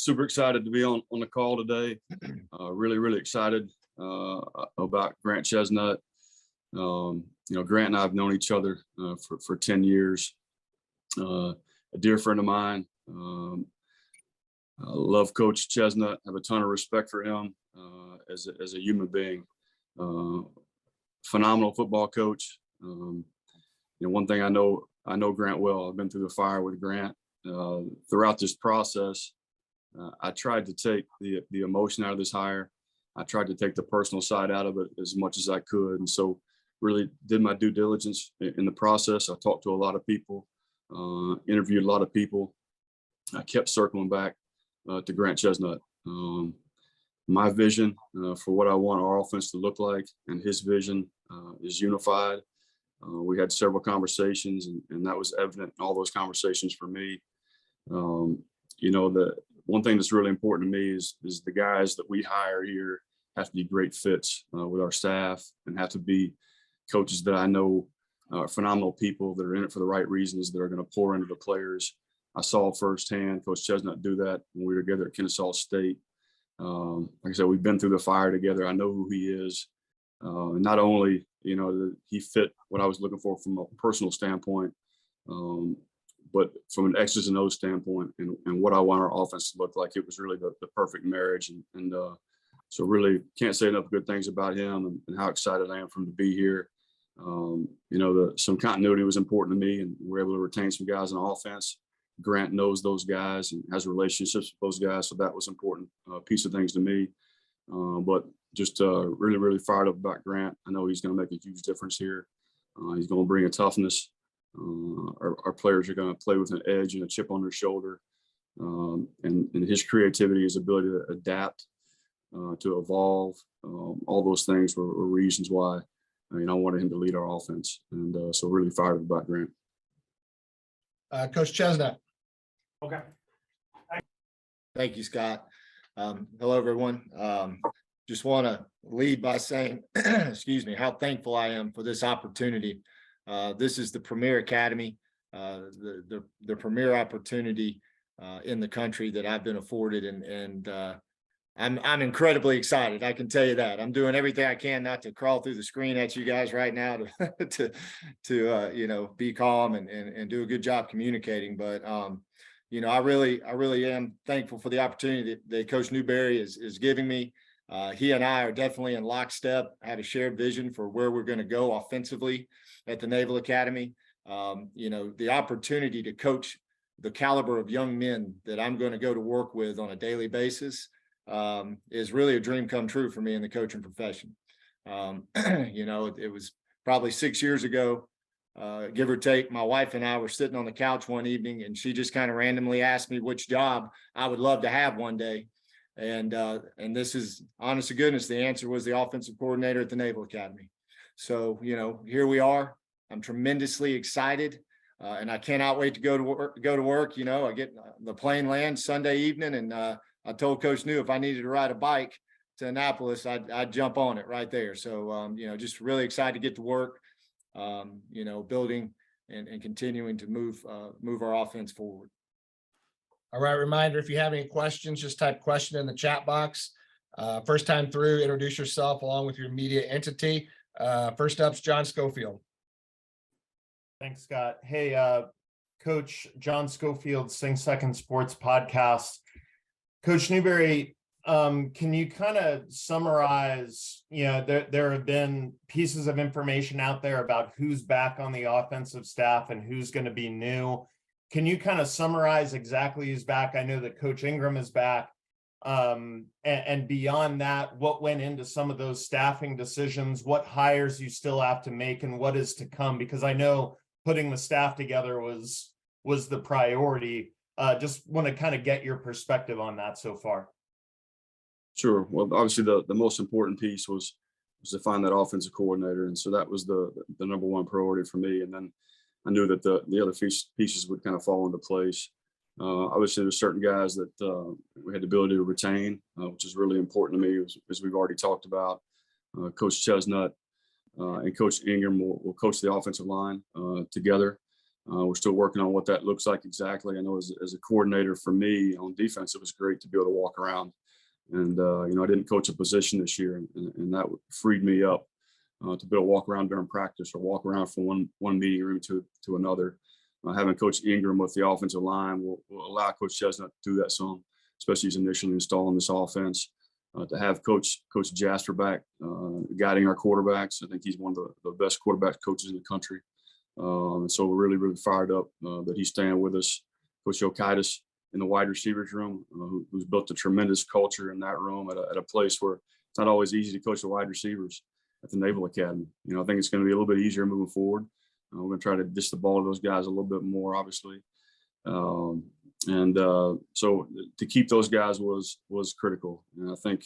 Super excited to be on the call today. Really excited about Grant Chesnut. Grant and I have known each other for 10 years. A dear friend of mine. I love Coach Chesnut. Have a ton of respect for him as a human being. Phenomenal football coach. One thing I know Grant well. I've been through the fire with Grant. Throughout this process, I tried to take the emotion out of this hire. I tried to take the personal side out of it as much as I could. And so really did my due diligence in the process. I talked to a lot of people, interviewed a lot of people. I kept circling back to Grant Chesnut. My vision for what I want our offense to look like and his vision is unified. We had several conversations and that was evident in all those conversations for me. The one thing that's really important to me is the guys that we hire here have to be great fits with our staff and have to be coaches that I know are phenomenal people that are in it for the right reasons, that are going to pour into the players. I saw firsthand Coach Chesnut do that when we were together at Kennesaw State. Like I said, we've been through the fire together. I know who he is. Not only, he fit what I was looking for from a personal standpoint, but from an X's and O's standpoint and what I want our offense to look like. It was really the perfect marriage. And so really can't say enough good things about him and how excited I am for him to be here. Some continuity was important to me, and we're able to retain some guys on offense. Grant knows those guys and has relationships with those guys. So that was an important piece of things to me. But just really fired up about Grant. I know he's going to make a huge difference here. He's going to bring a toughness. Our players are going to play with an edge and a chip on their shoulder. And his creativity, his ability to adapt, to evolve, all those things were reasons why I wanted him to lead our offense. And so really fired up about Grant. Coach Chesnut. Okay. Thank you, Scott. Hello, everyone. Just want to lead by saying, excuse me, how thankful I am for this opportunity. This is the premier academy, the premier opportunity in the country that I've been afforded, and I'm incredibly excited. I can tell you that. I'm doing everything I can not to crawl through the screen at you guys right now to be calm and do a good job communicating. But I really am thankful for the opportunity that Coach Newberry is giving me. He and I are definitely in lockstep, have a shared vision for where we're going to go offensively at the Naval Academy. The opportunity to coach the caliber of young men that I'm going to go to work with on a daily basis is really a dream come true for me in the coaching profession. It was probably 6 years ago, give or take. My wife and I were sitting on the couch one evening, and she just kind of randomly asked me which job I would love to have one day. And this is, honest to goodness, the answer was the offensive coordinator at the Naval Academy. So, here we are. I'm tremendously excited, and I cannot wait to go to work. I get the plane lands Sunday evening, and I told Coach New if I needed to ride a bike to Annapolis, I'd jump on it right there. So, just really excited to get to work, building and continuing to move our offense forward. All right. Reminder, if you have any questions, just type question in the chat box. First time through, introduce yourself along with your media entity. First up's John Schofield. Thanks, Scott. Hey, Coach John Schofield, Sing Second Sports Podcast. Coach Newberry, can you kind of summarize, there have been pieces of information out there about who's back on the offensive staff and who's going to be new. Can you kind of summarize exactly who's back? I know that Coach Ingram is back. And beyond that, what went into some of those staffing decisions, what hires you still have to make, and what is to come? Because I know putting the staff together was the priority. Just want to kind of get your perspective on that so far. Sure. Well, obviously the most important piece was to find that offensive coordinator. And so that was the number one priority for me. And then I knew that the other pieces would kind of fall into place. Obviously, there's certain guys that we had the ability to retain, which is really important to me, as we've already talked about. Coach Chesnut and Coach Ingram will coach the offensive line together. We're still working on what that looks like exactly. I know as a coordinator for me on defense, it was great to be able to walk around. And, I didn't coach a position this year, and that freed me up to be able to walk around during practice or walk around from one meeting room to another. Having Coach Ingram with the offensive line will allow Coach Chesnut to do that some, especially as initially installing this offense. To have Coach Jasper back guiding our quarterbacks. I think he's one of the best quarterback coaches in the country. And so we're really, really fired up that he's staying with us. Coach Okaitis in the wide receivers room, who's built a tremendous culture in that room at a place where it's not always easy to coach the wide receivers at the Naval Academy. I think it's going to be a little bit easier moving forward. We're going to try to dish the ball to those guys a little bit more, obviously. So to keep those guys was critical. And I think,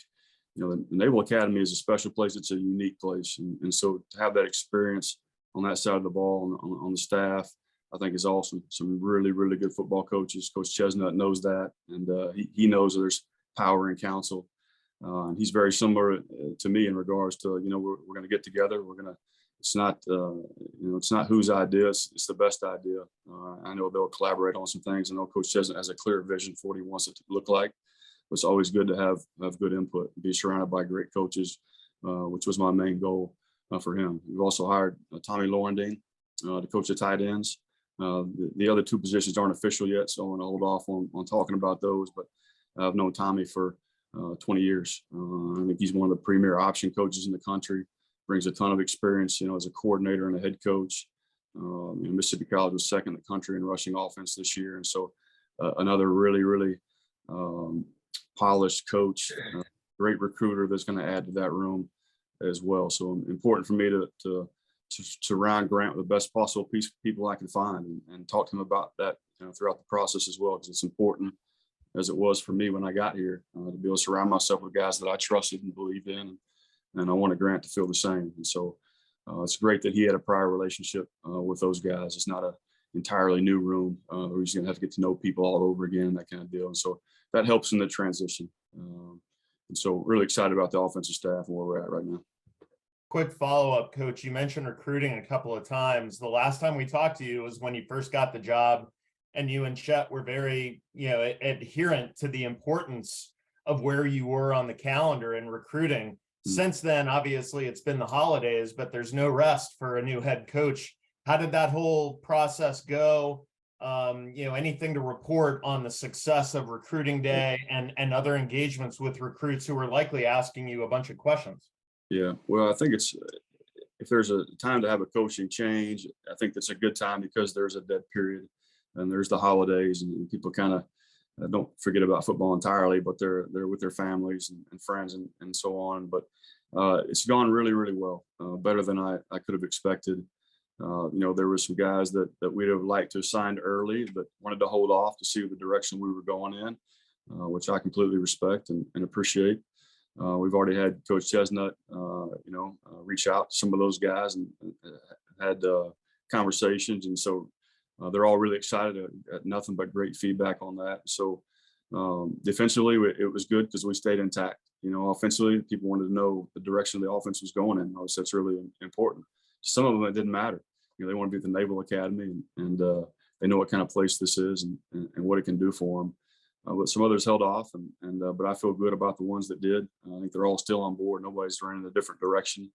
the Naval Academy is a special place. It's a unique place. And so to have that experience on that side of the ball, on the staff, I think is awesome. Some really, really good football coaches. Coach Chesnut knows that. And he knows there's power in counsel. And he's very similar to me in regards to, we're going to get together. It's not whose idea. It's the best idea. I know they'll collaborate on some things. I know Coach Chesnut has a clear vision for what he wants it to look like. It's always good to have good input, be surrounded by great coaches, which was my main goal for him. We've also hired Tommy Lorendine to coach the tight ends. The other two positions aren't official yet, so I'm going to hold off on talking about those. But I've known Tommy for 20 years. I think he's one of the premier option coaches in the country. Brings a ton of experience, as a coordinator and a head coach. Mississippi College was second in the country in rushing offense this year. And so another really, really polished coach, great recruiter that's going to add to that room as well. So important for me to surround Grant with the best possible people I can find and talk to him about that throughout the process as well, because it's important, as it was for me when I got here, to be able to surround myself with guys that I trusted and believed in. And I wanted Grant to feel the same. And so it's great that he had a prior relationship with those guys. It's not an entirely new room where he's going to have to get to know people all over again, that kind of deal. And so that helps in the transition. And so really excited about the offensive staff and where we're at right now. Quick follow-up, Coach. You mentioned recruiting a couple of times. The last time we talked to you was when you first got the job, and you and Chet were very, adherent to the importance of where you were on the calendar in recruiting. Since then, obviously, it's been the holidays, but there's no rest for a new head coach. How did that whole process go? Anything to report on the success of recruiting day and other engagements with recruits who are likely asking you a bunch of questions? Yeah, well, I think if there's a time to have a coaching change, I think that's a good time because there's a dead period and there's the holidays and people kind of don't forget about football entirely, but they're with their families and friends and so on. But it's gone really, really well, better than I could have expected. There were some guys that we'd have liked to have signed early, but wanted to hold off to see the direction we were going in, which I completely respect and appreciate. We've already had Coach Chesnut, reach out to some of those guys and had conversations. And so they're all really excited at nothing but great feedback on that. So defensively, it was good because we stayed intact. Offensively, people wanted to know the direction the offense was going in. Obviously, that's really important. To some of them, it didn't matter. They want to be at the Naval Academy and they know what kind of place this is and what it can do for them. But some others held off, but I feel good about the ones that did. I think they're all still on board. Nobody's running in a different direction.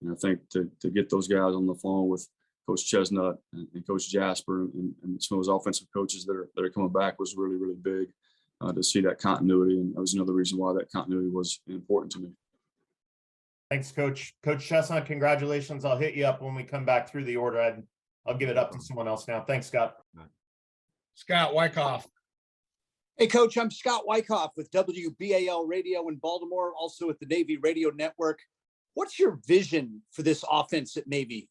And I think to get those guys on the phone with Coach Chesnut and Coach Jasper and some of those offensive coaches that are coming back was really, really big to see that continuity. And that was another reason why that continuity was important to me. Thanks, Coach. Coach Chesnut, congratulations. I'll hit you up when we come back through the order. I'll give it up to someone else now. Thanks, Scott. Scott Wyckoff. Hey, Coach, I'm Scott Wyckoff with WBAL Radio in Baltimore, also at the Navy Radio Network. What's your vision for this offense at Navy?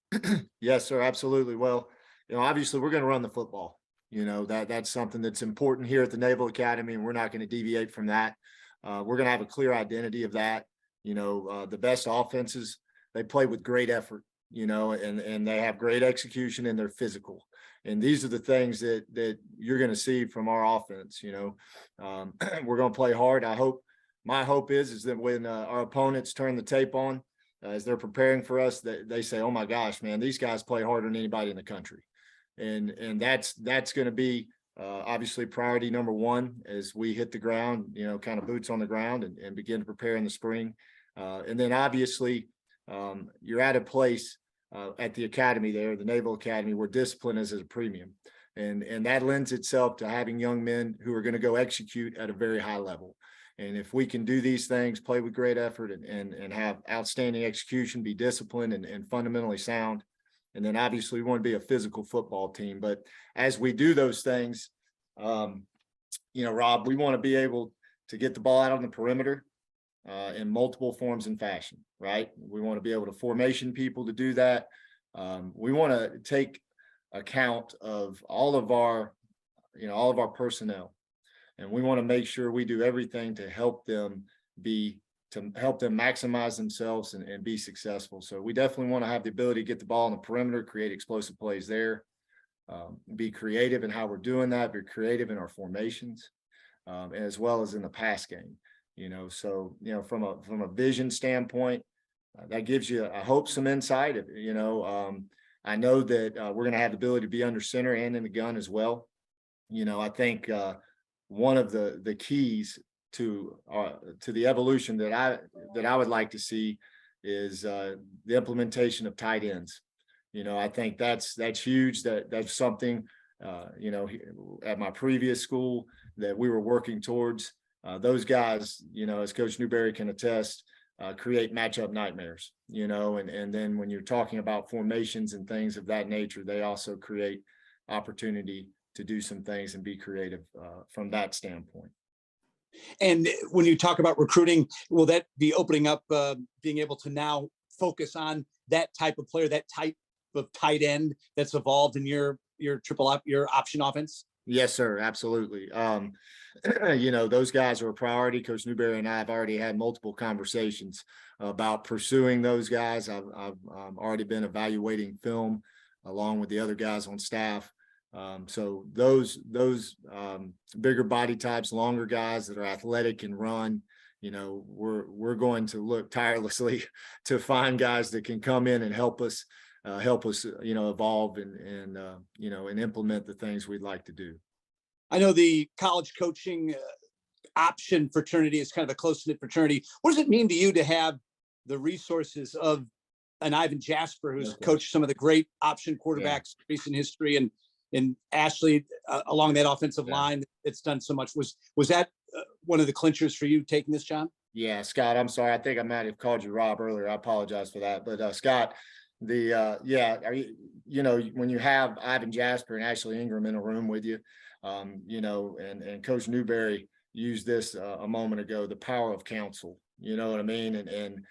Yes, sir. Absolutely. Well, obviously we're going to run the football. That's something that's important here at the Naval Academy, and we're not going to deviate from that. We're going to have a clear identity of that. The best offenses, they play with great effort, and they have great execution and they're physical. And these are the things that you're going to see from our offense. We're going to play hard. My hope is that when our opponents turn the tape on, as they're preparing for us, they say, oh my gosh, man, these guys play harder than anybody in the country. And that's going to be obviously priority number one as we hit the ground, you know, kind of boots on the ground and begin to prepare in the spring. And then obviously you're at a place at the academy there, the Naval Academy, where discipline is at a premium. And that lends itself to having young men who are going to go execute at a very high level. And if we can do these things, play with great effort and have outstanding execution, be disciplined and fundamentally sound. And then obviously we want to be a physical football team. But as we do those things, you know, Rob, we want to be able to get the ball out on the perimeter in multiple forms and fashion, right? We want to be able to formation people to do that. We want to take account of all of our personnel. And we want to make sure we do everything to help them maximize themselves and be successful. So we definitely want to have the ability to get the ball on the perimeter, create explosive plays there, be creative in how we're doing that, be creative in our formations, as well as in the pass game. You know, so, you know, from a vision standpoint, that gives you, I hope, some insight. You know, I know that we're going to have the ability to be under center and in the gun as well. You know, I think one of the keys to the evolution that I would like to see is the implementation of tight ends. You know, I think that's huge. That's something you know, at my previous school that we were working towards. Those guys, you know, as Coach Newberry can attest, create matchup nightmares. You know, and then when you're talking about formations and things of that nature, they also create opportunity to do some things and be creative from that standpoint. And when you talk about recruiting, will that be opening up, being able to now focus on that type of player, that type of tight end that's evolved in your option offense? Yes, sir. Absolutely. You know, those guys are a priority. Coach Newberry and I have already had multiple conversations about pursuing those guys. I've already been evaluating film along with the other guys on staff. So those bigger body types, longer guys that are athletic and run, you know, we're going to look tirelessly to find guys that can come in and help us, you know, evolve and you know, and implement the things we'd like to do. I know the college coaching option fraternity is kind of a close-knit fraternity. What does it mean to you to have the resources of an Ivan Jasper, who's coached some of the great option quarterbacks in recent history, and Ashley along that offensive line that's done so much? Was that one of the clinchers for you taking this job? Yeah, Scott, I'm sorry. I think I might have called you Rob earlier. I apologize for that. But Scott, you know, when you have Ivan Jasper and Ashley Ingram in a room with you, you know, and Coach Newberry used this a moment ago, the power of counsel, you know what I mean? And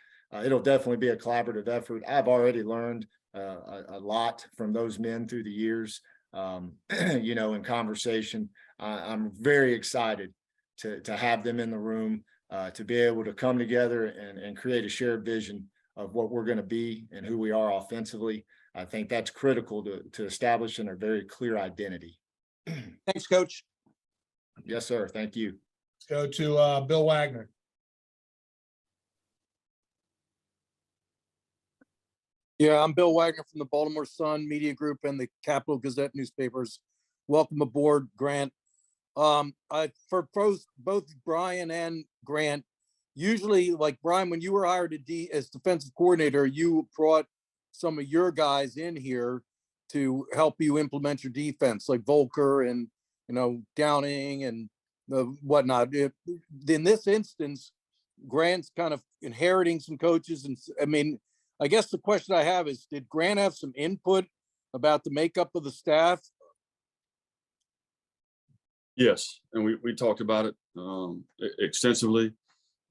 it'll definitely be a collaborative effort. I've already learned a lot from those men through the years, you know, in conversation. I'm very excited to have them in the room, to be able to come together and create a shared vision of what we're going to be and who we are offensively. I think that's critical to establishing a very clear identity. Thanks, Coach. Yes, sir. Thank you. Let's go to Bill Wagner. Yeah, I'm Bill Wagner from the Baltimore Sun Media Group and the Capital Gazette newspapers. Welcome aboard, Grant. For both Brian and Grant, usually, like Brian, when you were hired as defensive coordinator, you brought some of your guys in here to help you implement your defense, like Volker and, you know, Downing and the whatnot. In this instance, Grant's kind of inheriting some coaches. And I mean, I guess the question I have is, did Grant have some input about the makeup of the staff? Yes, and we talked about it extensively.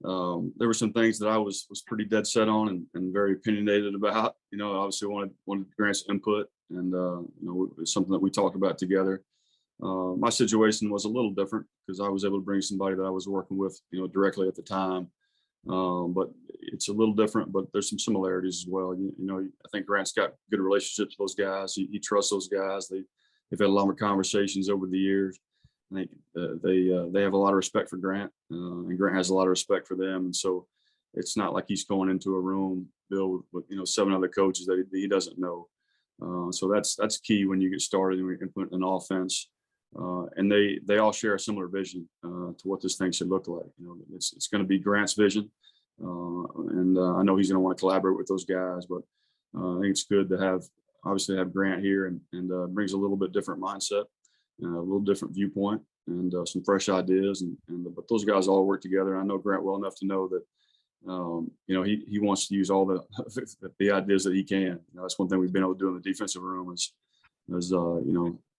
There were some things that I was pretty dead set on and very opinionated about. You know, obviously wanted Grant's input, and you know, it's something that we talked about together. My situation was a little different because I was able to bring somebody that I was working with, you know, directly at the time. But it's a little different, but there's some similarities as well. You know, I think Grant's got good relationships with those guys. He trusts those guys. They've had a lot of conversations over the years. I think they have a lot of respect for Grant, and Grant has a lot of respect for them. And so it's not like he's going into a room, Bill, with, you know, 7 other coaches that he doesn't know. So that's key when you get started and we implement an offense. And they all share a similar vision to what this thing should look like. It's going to be Grant's vision, and I know he's going to want to collaborate with those guys. But I think it's good to obviously have Grant here, and brings a little bit different mindset, a little different viewpoint, and some fresh ideas. But those guys all work together. I know Grant well enough to know that he wants to use all the ideas that he can. That's one thing we've been able to do in the defensive room is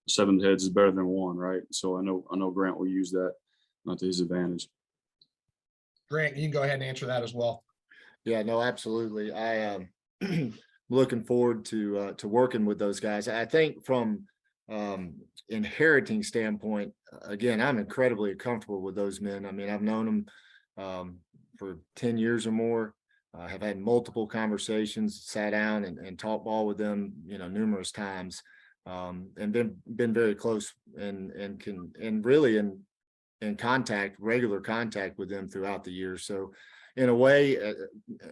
7 heads is better than 1, right? So I know Grant will use that to his advantage. Grant, you can go ahead and answer that as well. Yeah, no, absolutely. I am looking forward to working with those guys. I think from inheriting standpoint, again, I'm incredibly comfortable with those men. I mean, I've known them for 10 years or more. I have had multiple conversations, sat down and talked ball with them, numerous times, and been very close and really in regular contact with them throughout the year. So in a way,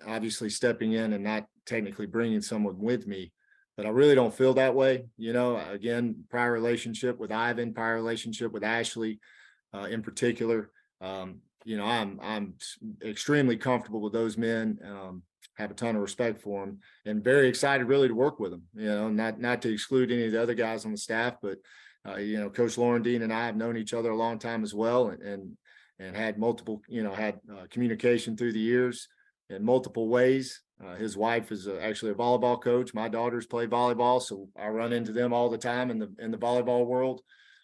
obviously stepping in and not technically bringing someone with me, but I really don't feel that way. Again, prior relationship with Ivan, prior relationship with Ashley, in particular, I'm extremely comfortable with those men, have a ton of respect for them, and very excited really to work with them, not to exclude any of the other guys on the staff, but, Coach Laurendine and I have known each other a long time as well, and had multiple, communication through the years in multiple ways. His wife is actually a volleyball coach. My daughters play volleyball, so I run into them all the time in the volleyball world.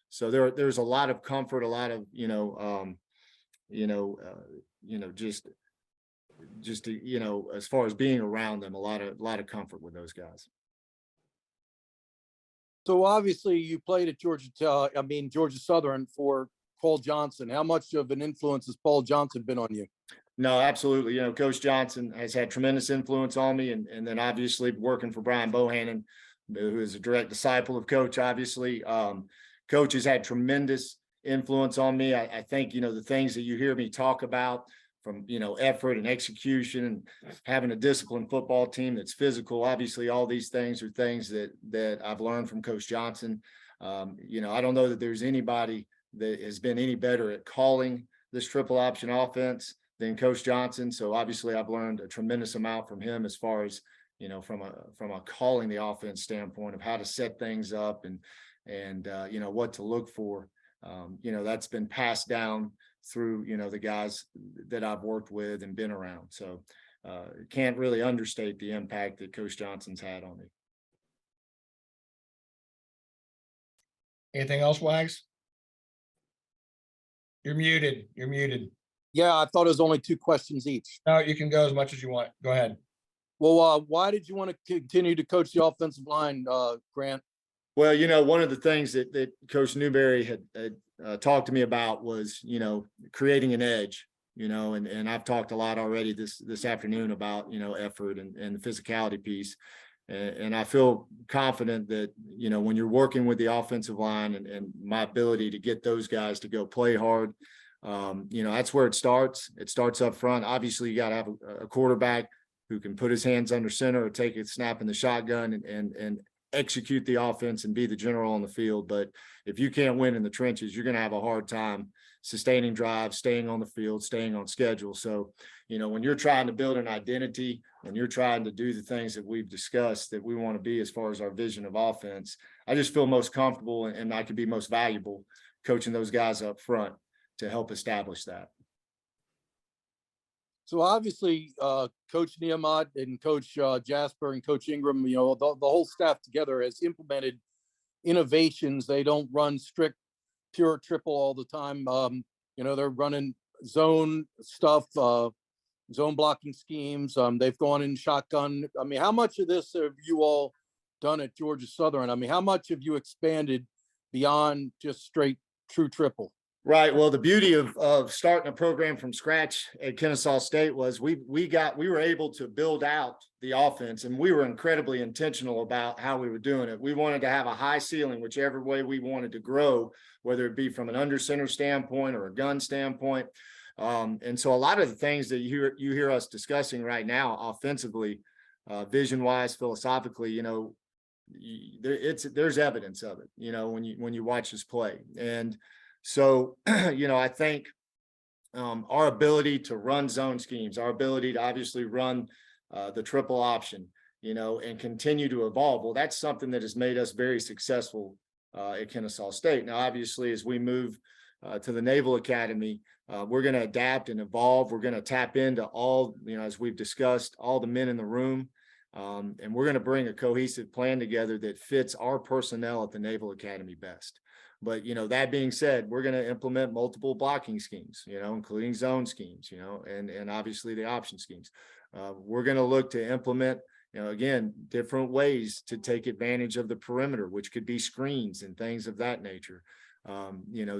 So there's a lot of comfort, a lot of, just to, as far as being around them, a lot of comfort with those guys. So obviously you played at Georgia Southern for Paul Johnson. How much of an influence has Paul Johnson been on you? No, absolutely. Coach Johnson has had tremendous influence on me, and then obviously working for Brian Bohannon, who is a direct disciple of Coach, obviously. Coach has had tremendous influence on me. I think, the things that you hear me talk about from, effort and execution and having a disciplined football team that's physical, obviously all these things are things that I've learned from Coach Johnson. I don't know that there's anybody that has been any better at calling this triple option offense than Coach Johnson. So obviously I've learned a tremendous amount from him as far as, from a calling the offense standpoint of how to set things up and what to look for. That's been passed down through, the guys that I've worked with and been around. So can't really understate the impact that Coach Johnson's had on me. Anything else, Wags? You're muted. Yeah, I thought it was only 2 questions each. No, you can go as much as you want. Go ahead. Well, why did you want to continue to coach the offensive line, Grant? Well, one of the things that Coach Newberry had talked to me about was, creating an edge, and I've talked a lot already this afternoon about, effort and the physicality piece. And I feel confident that, when you're working with the offensive line and my ability to get those guys to go play hard, that's where it starts. It starts up front. Obviously, you got to have a quarterback who can put his hands under center or take a snap in the shotgun and execute the offense and be the general on the field. But if you can't win in the trenches, you're going to have a hard time sustaining drives, staying on the field, staying on schedule. So, when you're trying to build an identity and you're trying to do the things that we've discussed that we want to be as far as our vision of offense, I just feel most comfortable and I could be most valuable coaching those guys up front to help establish that. So obviously, Coach Niamat and Coach Jasper and Coach Ingram, the whole staff together has implemented innovations. They don't run strict, pure triple all the time. They're running zone stuff, zone blocking schemes. They've gone in shotgun. I mean, how much of this have you all done at Georgia Southern? I mean, how much have you expanded beyond just straight true triple? Right. Well, the beauty of starting a program from scratch at Kennesaw State was we were able to build out the offense, and we were incredibly intentional about how we were doing it. We wanted to have a high ceiling, whichever way we wanted to grow, whether it be from an under center standpoint or a gun standpoint. And so a lot of the things that you hear us discussing right now offensively, vision wise, philosophically, there's evidence of it, when you watch us play. And so, I think our ability to run zone schemes, our ability to obviously run the triple option, and continue to evolve. Well, that's something that has made us very successful at Kennesaw State. Now, obviously, as we move to the Naval Academy, we're going to adapt and evolve. We're going to tap into all, as we've discussed, all the men in the room. And we're going to bring a cohesive plan together that fits our personnel at the Naval Academy best. But, that being said, we're going to implement multiple blocking schemes, including zone schemes, and obviously the option schemes. We're going to look to implement, again, different ways to take advantage of the perimeter, which could be screens and things of that nature.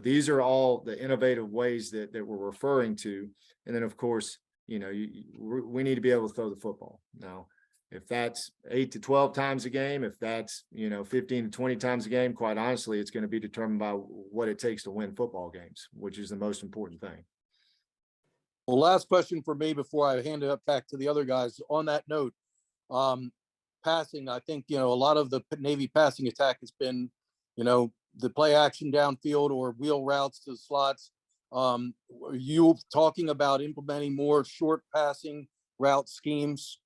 These are all the innovative ways that we're referring to. And then, of course, we need to be able to throw the football. Now, if that's 8 to 12 times a game, if that's, 15 to 20 times a game, quite honestly, it's going to be determined by what it takes to win football games, which is the most important thing. Well, last question for me before I hand it up back to the other guys. On that note, passing, I think, a lot of the Navy passing attack has been, the play action downfield or wheel routes to slots. Are you talking about implementing more short passing route schemes?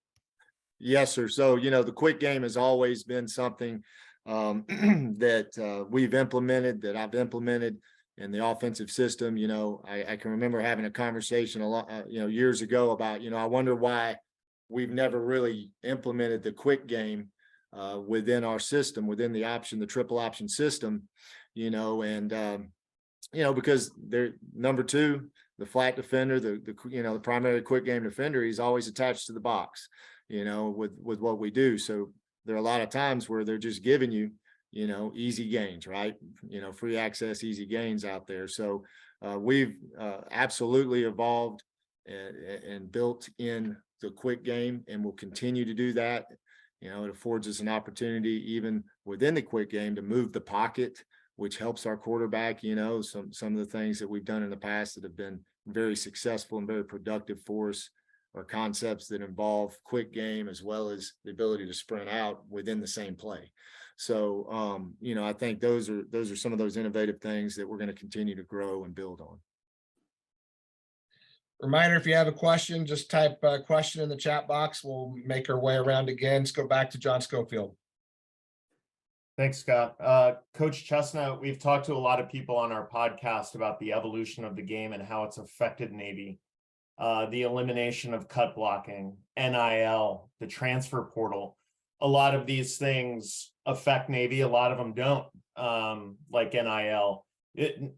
Yes, sir. So, the quick game has always been something that we've implemented, that I've implemented in the offensive system. I can remember having a conversation a lot, years ago about, I wonder why we've never really implemented the quick game within our system, within the triple option system, because they're number two, the flat defender, the primary quick game defender, he's always attached to the box, with what we do. So there are a lot of times where they're just giving you, easy gains, right? Free access, easy gains out there. So we've absolutely evolved and built in the quick game, and we'll continue to do that. It affords us an opportunity even within the quick game to move the pocket, which helps our quarterback. Some of the things that we've done in the past that have been very successful and very productive for us are concepts that involve quick game as well as the ability to sprint out within the same play. So, I think those are some of those innovative things that we're going to continue to grow and build on. Reminder, if you have a question, just type a question in the chat box. We'll make our way around again. Let's go back to John Schofield. Thanks, Scott. Coach Chesnut, we've talked to a lot of people on our podcast about the evolution of the game and how it's affected Navy. The elimination of cut blocking, NIL, the transfer portal. A lot of these things affect Navy. A lot of them don't, like NIL.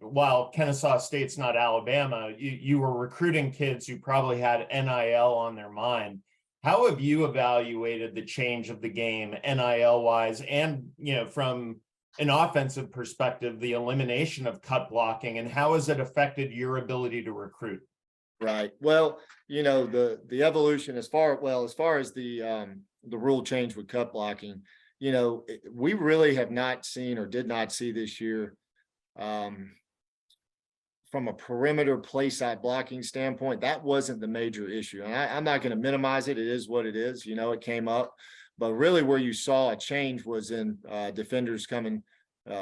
While Kennesaw State's not Alabama, you were recruiting kids who probably had NIL on their mind. How have you evaluated the change of the game NIL wise and, from an offensive perspective, the elimination of cut blocking, and how has it affected your ability to recruit? Right. Well, the evolution as far as the rule change with cut blocking, we really have not seen or did not see this year from a perimeter play side blocking standpoint. That wasn't the major issue. And I'm not going to minimize it. It is what it is. It came up. But really where you saw a change was in defenders coming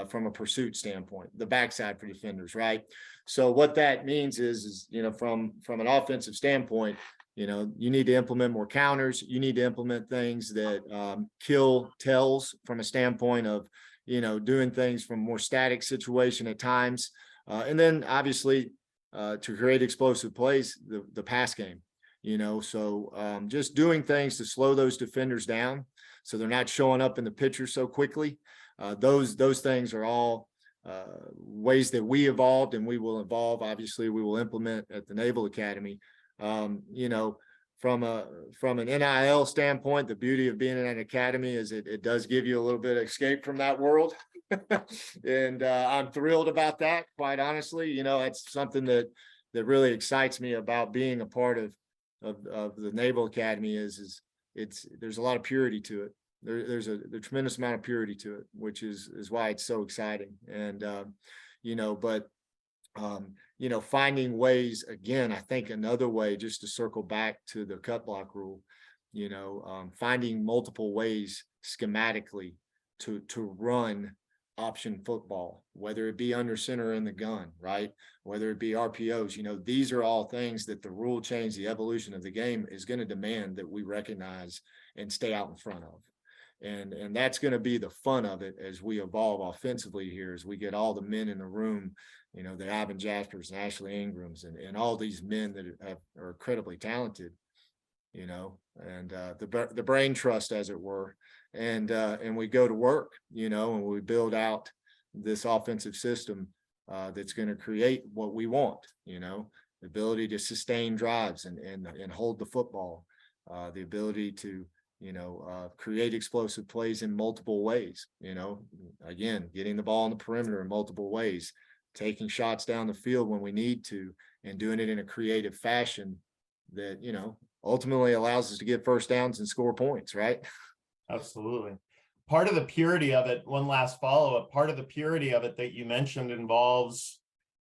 from a pursuit standpoint, the backside for defenders, right? So what that means is from an offensive standpoint, you need to implement more counters. You need to implement things that kill tells from a standpoint of, doing things from more static situation at times. And then obviously to create explosive plays, the pass game, so just doing things to slow those defenders down so they're not showing up in the picture so quickly. Those things are all ways that we evolved and we will evolve. Obviously, we will implement at the Naval Academy. From an NIL standpoint, the beauty of being in an academy is it does give you a little bit of escape from that world. And I'm thrilled about that, quite honestly. That's something that really excites me about being a part of the Naval Academy is there's a lot of purity to it. There's a tremendous amount of purity to it, which is why it's so exciting. And finding ways, again, I think another way, just to circle back to the cut block rule, finding multiple ways schematically to run option football, whether it be under center or in the gun, right? Whether it be RPOs, these are all things that the rule change, the evolution of the game is going to demand that we recognize and stay out in front of. And that's going to be the fun of it as we evolve offensively here, as we get all the men in the room, the Ivan Jaspers and Ashley Ingrams and all these men that are incredibly talented, and the brain trust, as it were. And we go to work, and we build out this offensive system that's going to create what we want, the ability to sustain drives and hold the football, the ability to, create explosive plays in multiple ways, again, getting the ball on the perimeter in multiple ways, taking shots down the field when we need to, and doing it in a creative fashion that, ultimately allows us to get first downs and score points, right? Absolutely. Part of the purity of it, one last follow-up, part of the purity of it that you mentioned involves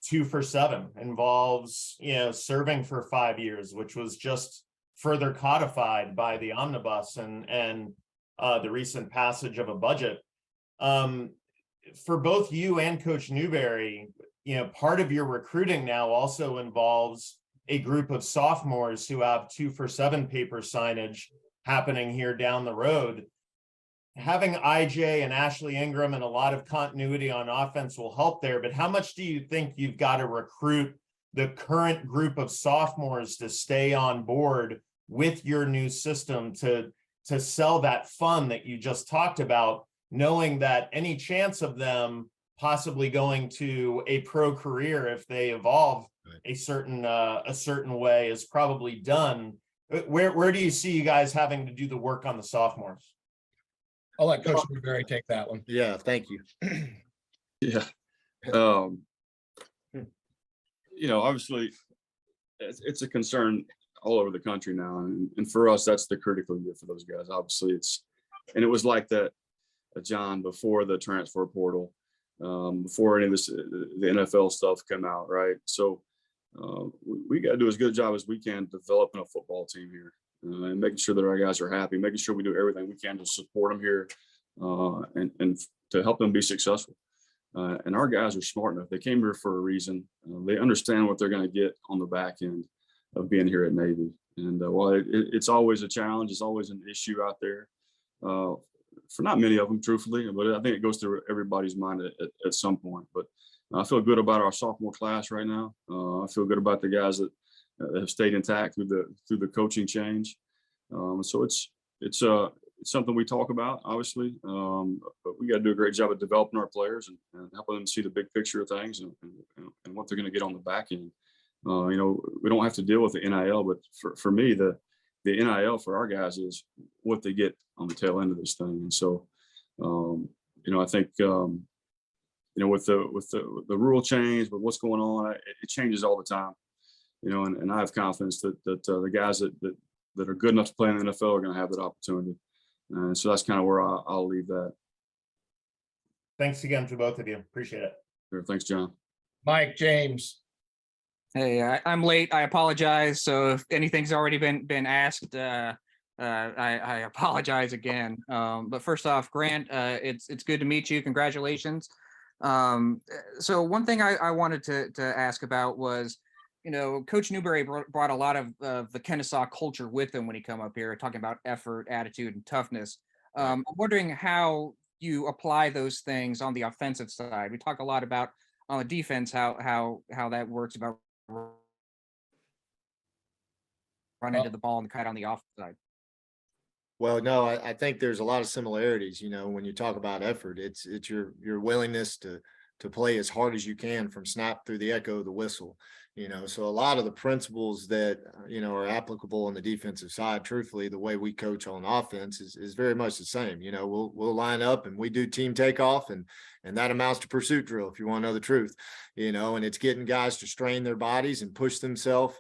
2 for 7, involves, serving for 5 years, which was just further codified by the omnibus and the recent passage of a budget. For both you and Coach Newberry, part of your recruiting now also involves a group of sophomores who have 2 for 7 paper signage happening here down the road. Having IJ and Ashley Ingram and a lot of continuity on offense will help there, but how much do you think you've got to recruit the current group of sophomores to stay on board with your new system to sell that fun that you just talked about, knowing that any chance of them possibly going to a pro career if they evolve a certain way is probably done? Where do you see you guys having to do the work on the sophomores? I'll let Coach Newberry take that one. Yeah, thank you. Yeah. Obviously it's a concern all over the country now. And for us, that's the critical year for those guys. Obviously it was like that, John, before the transfer portal, before any of this, the NFL stuff came out, right? So we got to do as good a job as we can developing a football team here, and making sure that our guys are happy, making sure we do everything we can to support them here, and to help them be successful. And our guys are smart enough. They came here for a reason. They understand what they're going to get on the back end of being here at Navy. And while it's always a challenge, it's always an issue out there for not many of them, truthfully, but I think it goes through everybody's mind at some point. But I feel good about our sophomore class right now. I feel good about the guys that have stayed intact through the coaching change. So it's something we talk about, obviously, but we got to do a great job of developing our players and helping them see the big picture of things and what they're going to get on the back end. We don't have to deal with the NIL, but for me, the NIL for our guys is what they get on the tail end of this thing. And so, I think, with the rule change, but what's going on, it changes all the time, and I have confidence that the guys that are good enough to play in the NFL are going to have that opportunity. And so that's kind of where I'll leave that. Thanks again to both of you. Appreciate it. Sure. Thanks, John. Mike James. Hey, I'm late. I apologize. So if anything's already been asked, I apologize again. But first off, Grant, it's good to meet you. Congratulations. So one thing I wanted to ask about was, Coach Newberry brought a lot of the Kennesaw culture with him when he come up here, talking about effort, attitude, and toughness. I'm wondering how you apply those things on the offensive side. We talk a lot about on the defense, how that works, about running to the ball and kite on the offensive side. Well, no, I think there's a lot of similarities. When you talk about effort, it's your willingness to play as hard as you can from snap through the echo of the whistle. So a lot of the principles that are applicable on the defensive side, truthfully, the way we coach on offense is very much the same. We'll line up and we do team takeoff, and that amounts to pursuit drill, if you want to know the truth. And it's getting guys to strain their bodies and push themselves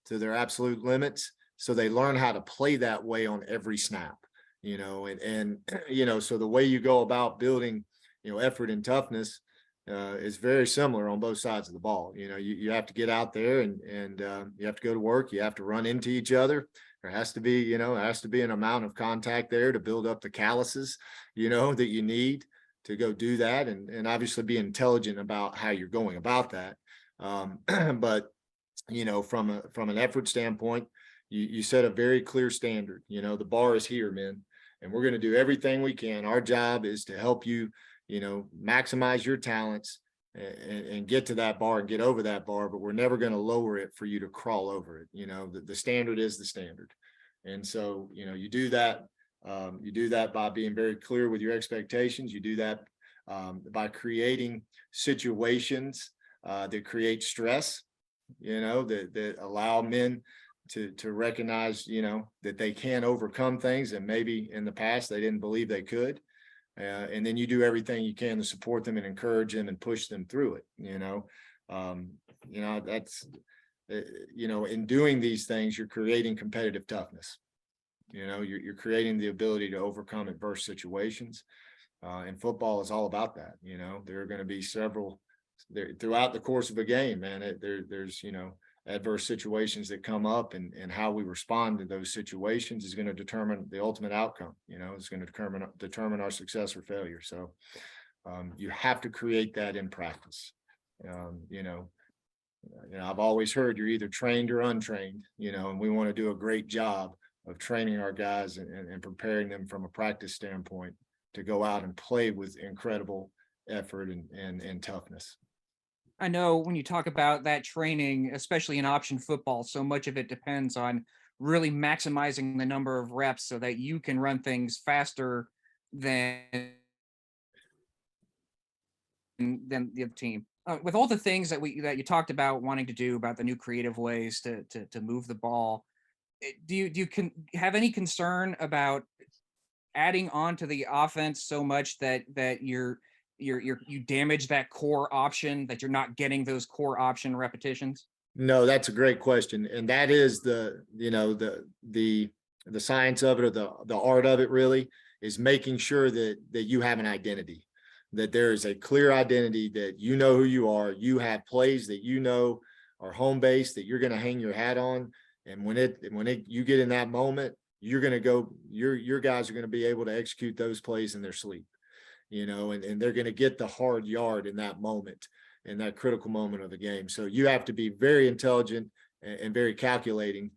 to their absolute limits, so they learn how to play that way on every snap. So the way you go about building, effort and toughness is very similar on both sides of the ball. You have to get out there and you have to go to work. You have to run into each other. There has to be, there has to be an amount of contact there to build up the calluses, that you need to go do that, and obviously be intelligent about how you're going about that. But from an effort standpoint, you set a very clear standard. The bar is here, men, and we're going to do everything we can. Our job is to help you, maximize your talents and get to that bar and get over that bar, but we're never going to lower it for you to crawl over it. The standard is the standard. And so, you do that by being very clear with your expectations. You do that by creating situations that create stress, that allow men to recognize, that they can overcome things that maybe in the past they didn't believe they could. And then you do everything you can to support them and encourage them and push them through it. That's, in doing these things, you're creating competitive toughness. You're creating the ability to overcome adverse situations. And football is all about that. There are going to be several there throughout the course of a game, man. There's adverse situations that come up, and how we respond to those situations is going to determine the ultimate outcome. It's going to determine our success or failure. So you have to create that in practice. I've always heard you're either trained or untrained, and we want to do a great job of training our guys and preparing them from a practice standpoint to go out and play with incredible effort and toughness. I know when you talk about that training, especially in option football, so much of it depends on really maximizing the number of reps so that you can run things faster than the other team. With all the things that you talked about wanting to do, about the new creative ways to move the ball, do you have any concern about adding on to the offense so much that you damage that core option, that you're not getting those core option repetitions? No, that's a great question. And that is the science of it, or the art of it, really, is making sure that you have an identity, that there is a clear identity, that you know who you are. You have plays that are home base, that you're going to hang your hat on. And when you get in that moment, you're going to go, your guys are going to be able to execute those plays in their sleep, and they're going to get the hard yard in that moment, in that critical moment of the game. So you have to be very intelligent and very calculating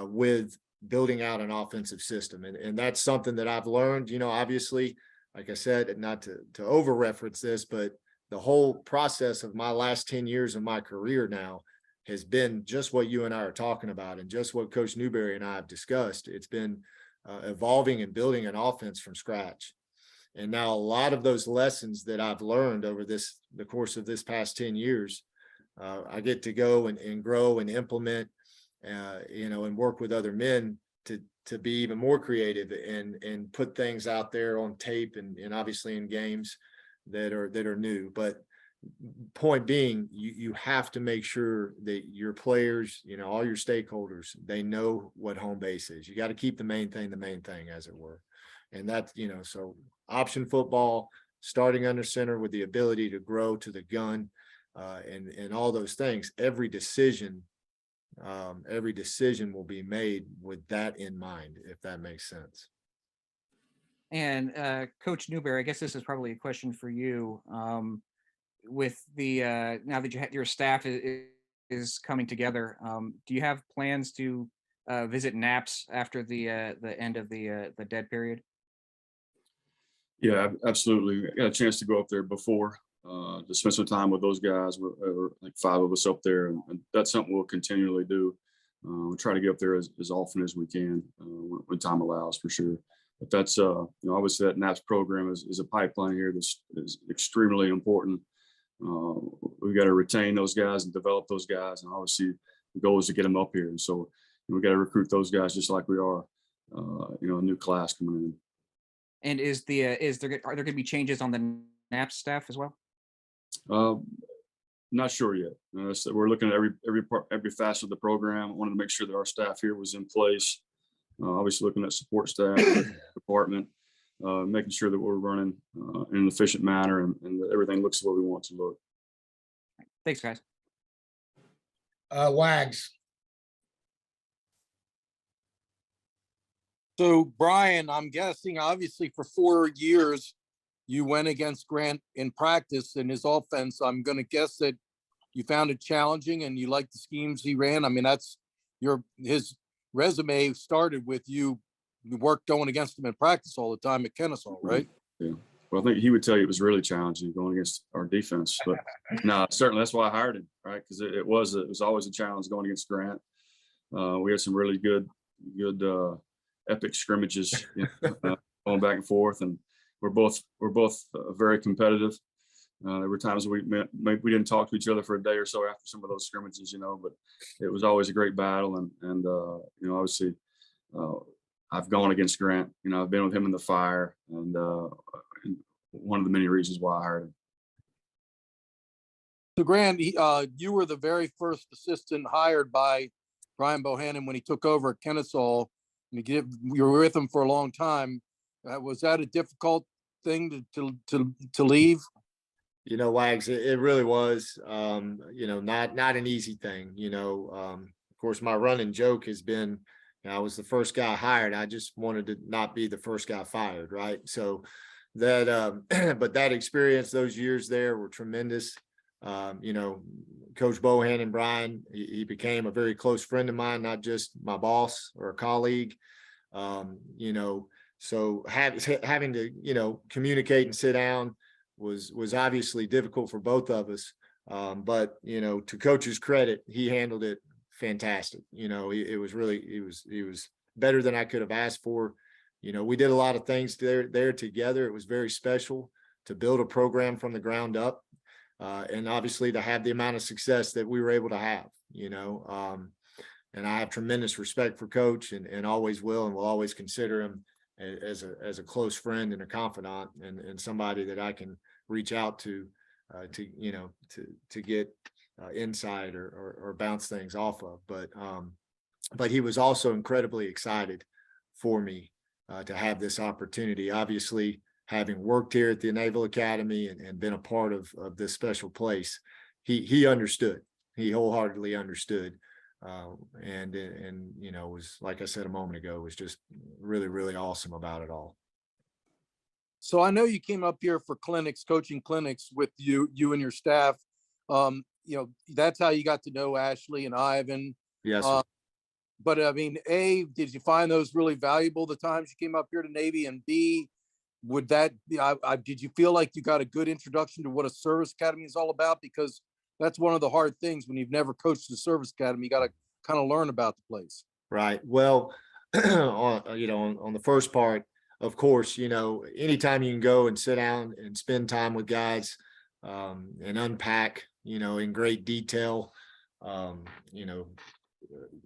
with building out an offensive system. And that's something that I've learned, obviously, like I said, not to over reference this, but the whole process of my last 10 years of my career now has been just what you and I are talking about, and just what Coach Newberry and I have discussed. It's been evolving and building an offense from scratch. And now a lot of those lessons that I've learned over the course of this past 10 years, I get to go and grow and implement, and work with other men to be even more creative and put things out there on tape and obviously in games that are new. But point being, you have to make sure that your players, all your stakeholders, they know what home base is. You got to keep the main thing, as it were. And that's, so option football, starting under center with the ability to grow to the gun, and all those things, every decision will be made with that in mind, if that makes sense. And Coach Newberry, I guess this is probably a question for you. With the now that your staff is coming together, do you have plans to visit Naps after the end of the dead period? Yeah, absolutely. I got a chance to go up there before, to spend some time with those guys. We're like 5 of us up there, and that's something we'll continually do. We'll try to get up there as often as we can, when time allows, for sure. But that's, obviously that NAPS program is a pipeline here that's is extremely important. We've got to retain those guys and develop those guys, and obviously the goal is to get them up here. And so we got to recruit those guys just like we are, a new class coming in. And are there going to be changes on the NAPS staff as well? Not sure yet. So we're looking at every facet of the program. I wanted to make sure that our staff here was in place. Obviously looking at support staff, department, making sure that we're running in an efficient manner, and that everything looks the way we want it to look. Thanks, guys. Wags. So Brian, I'm guessing obviously for 4 years, you went against Grant in practice in his offense. I'm going to guess that you found it challenging and you liked the schemes he ran. I mean, that's his resume started with you worked going against him in practice all the time at Kennesaw, right? Yeah. Well, I think he would tell you it was really challenging going against our defense, but no, certainly that's why I hired him, right? Because it was always a challenge going against Grant. We had some really good epic scrimmages, going back and forth, and we're both very competitive. There were times we we didn't talk to each other for a day or so after some of those scrimmages, but it was always a great battle. And obviously, I've gone against Grant. I've been with him in the fire, and one of the many reasons why I hired him. So Grant, you were the very first assistant hired by Brian Bohannon when he took over at Kennesaw. You were with him for a long time. Was that a difficult thing to leave? Wags, it really was, not an easy thing. Of course, my running joke has been, I was the first guy hired. I just wanted to not be the first guy fired, right? So that, but that experience, those years there were tremendous. Coach Bohannon and Brian, he became a very close friend of mine, not just my boss or a colleague. So having to, communicate and sit down was obviously difficult for both of us. But, to Coach's credit, he handled it fantastic. It was better than I could have asked for. We did a lot of things there together. It was very special to build a program from the ground up. And obviously to have the amount of success that we were able to have, and I have tremendous respect for Coach and always will, and will always consider him as a close friend and a confidant and somebody that I can reach out to get insight or bounce things off of. But he was also incredibly excited for me to have this opportunity. Obviously, having worked here at the Naval Academy and been a part of this special place, he understood. He wholeheartedly understood. And was, like I said a moment ago, was just really, really awesome about it all. So I know you came up here for clinics, coaching clinics with you and your staff. That's how you got to know Ashley and Ivan. Yes. But I mean, A, did you find those really valuable the times you came up here to Navy? And B, did you feel like you got a good introduction to what a service academy is all about? Because that's one of the hard things when you've never coached a service academy. You got to kind of learn about the place. Right. Well, on the first part, of course, anytime you can go and sit down and spend time with guys and unpack, in great detail,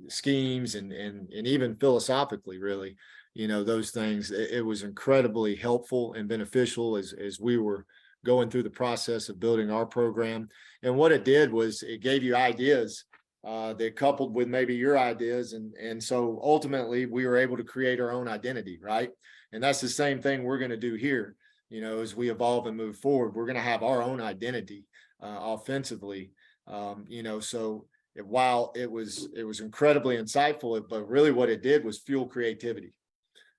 schemes and even philosophically, really, those things, it was incredibly helpful and beneficial as we were going through the process of building our program. And what it did was it gave you ideas that coupled with maybe your ideas. And so ultimately we were able to create our own identity, right? And that's the same thing we're going to do here. As we evolve and move forward, we're going to have our own identity offensively. So while it was incredibly insightful, but really what it did was fuel creativity.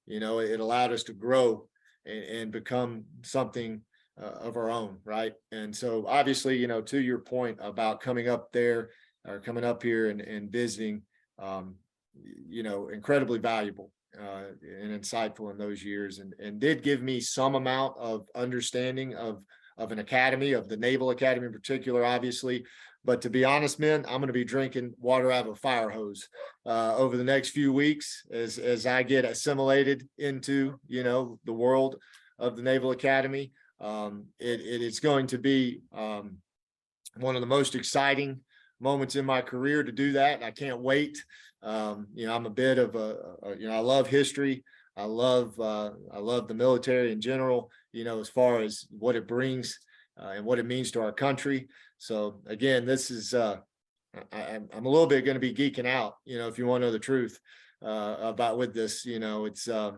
It allowed us to grow and become something of our own, right? And so obviously, to your point about coming up there or coming up here and visiting, incredibly valuable and insightful in those years, and did give me some amount of understanding of an academy, of the Naval Academy in particular, obviously. But to be honest, man, I'm going to be drinking water out of a fire hose over the next few weeks as I get assimilated into, the world of the Naval Academy. It is going to be one of the most exciting moments in my career to do that. I can't wait. I'm a bit of I love history. I love the military in general, as far as what it brings and what it means to our country. So again, this is, I'm a little bit going to be geeking out, if you want to know the truth about with this, it's, a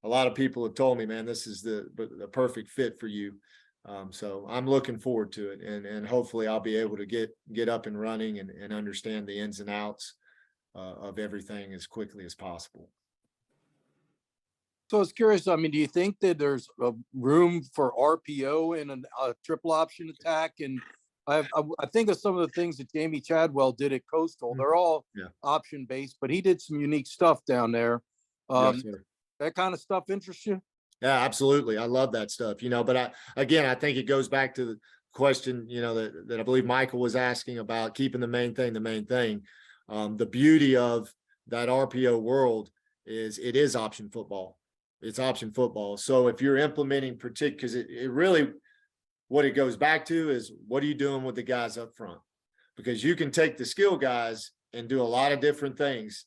lot of people have told me, man, this is the perfect fit for you. So I'm looking forward to it, and hopefully I'll be able to get up and running and understand the ins and outs of everything as quickly as possible. So I was curious, I mean, do you think that there's a room for RPO in a triple option attack? And I think of some of the things that Jamie Chadwell did at Coastal. They're all Yeah. option based, but he did some unique stuff down there. Yes, sir. That kind of stuff interests you? Yeah, absolutely. I love that stuff, but I think it goes back to the question, that I believe Michael was asking about keeping the main thing. The beauty of that RPO world is it is option football. It's option football. So if you're implementing because it really, what it goes back to is what are you doing with the guys up front? Because you can take the skill guys and do a lot of different things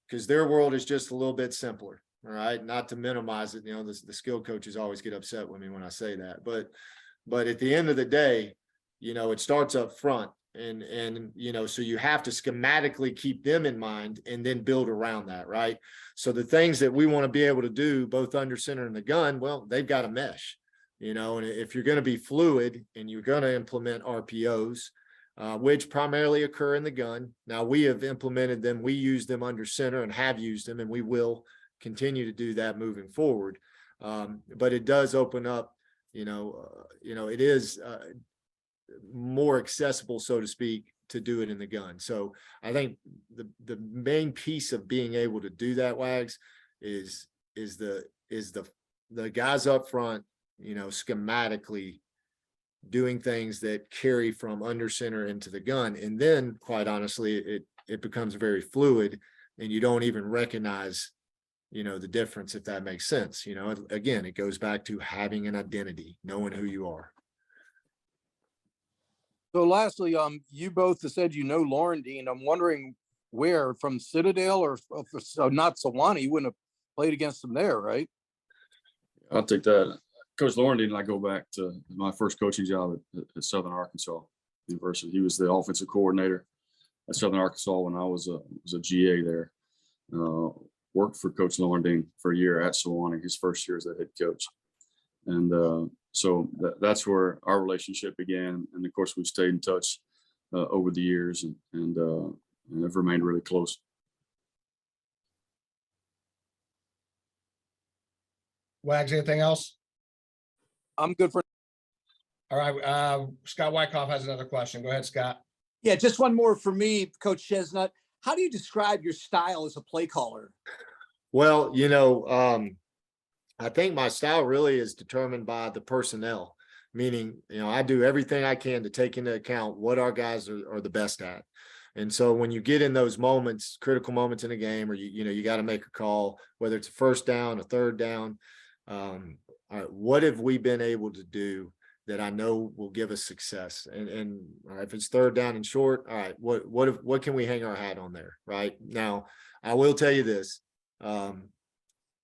because their world is just a little bit simpler. All right. Not to minimize it. The skill coaches always get upset with me when I say that, but at the end of the day, it starts up front and so you have to schematically keep them in mind and then build around that. Right. So the things that we want to be able to do both under center and the gun, well, they've got to mesh, and if you're going to be fluid and you're going to implement RPOs, which primarily occur in the gun. Now we have implemented them. We use them under center and have used them, and we will continue to do that moving forward. But it does open up, it is more accessible, so to speak, to do it in the gun. So I think the main piece of being able to do that, Wags, is the guys up front, schematically doing things that carry from under center into the gun. And then quite honestly, it becomes very fluid and you don't even recognize the difference, if that makes sense. Again, it goes back to having an identity, knowing who you are. So lastly, you both have said Lauren Dean. I'm wondering where, from Citadel or not Sewanee, you wouldn't have played against them there, right? I'll take that. Coach Lauren and I go back to my first coaching job at Southern Arkansas University. He was the offensive coordinator at Southern Arkansas when I was a GA there. Worked for Coach Lauren for a year at Sewanee, his first year as a head coach. And so that's where our relationship began. And of course, we've stayed in touch over the years and have remained really close. Wags, anything else? I'm good for. All right. Scott Wyckoff has another question. Go ahead, Scott. Yeah, just one more for me, Coach Chesnut. How do you describe your style as a play caller? Well, I think my style really is determined by the personnel, meaning, I do everything I can to take into account what our guys are the best at. And so when you get in those moments, critical moments in a game, or you got to make a call, whether it's a first down, a third down, all right, what have we been able to do that I know will give us success? And all right, if it's third down and short, all right, what can we hang our hat on there? Right now, I will tell you this.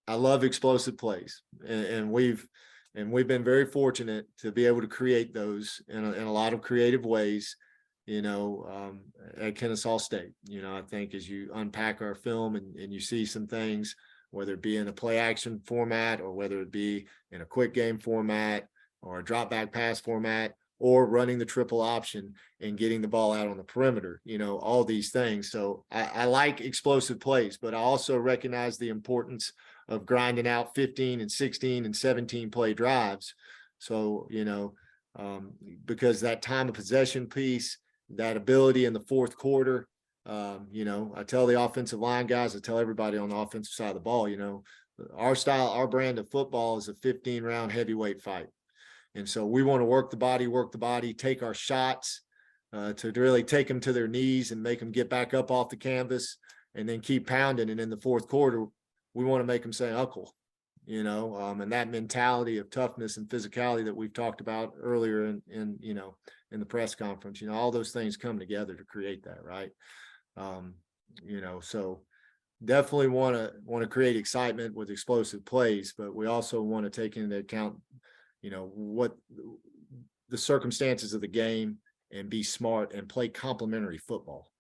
I love explosive plays, and we've been very fortunate to be able to create those in a lot of creative ways, at Kennesaw State. I think as you unpack our film and you see some things, whether it be in a play action format or whether it be in a quick game format or a drop back pass format or running the triple option and getting the ball out on the perimeter, all these things. So I like explosive plays, but I also recognize the importance of grinding out 15 and 16 and 17 play drives. So, because that time of possession piece, that ability in the fourth quarter, I tell the offensive line guys, I tell everybody on the offensive side of the ball, our style, our brand of football is a 15-round heavyweight fight. And so we want to work the body, take our shots to really take them to their knees and make them get back up off the canvas and then keep pounding. And in the fourth quarter, we want to make them say, "Uncle," and that mentality of toughness and physicality that we've talked about earlier in the press conference, all those things come together to create that. Right. So definitely want to create excitement with explosive plays, but we also want to take into account, what the circumstances of the game and be smart and play complementary football.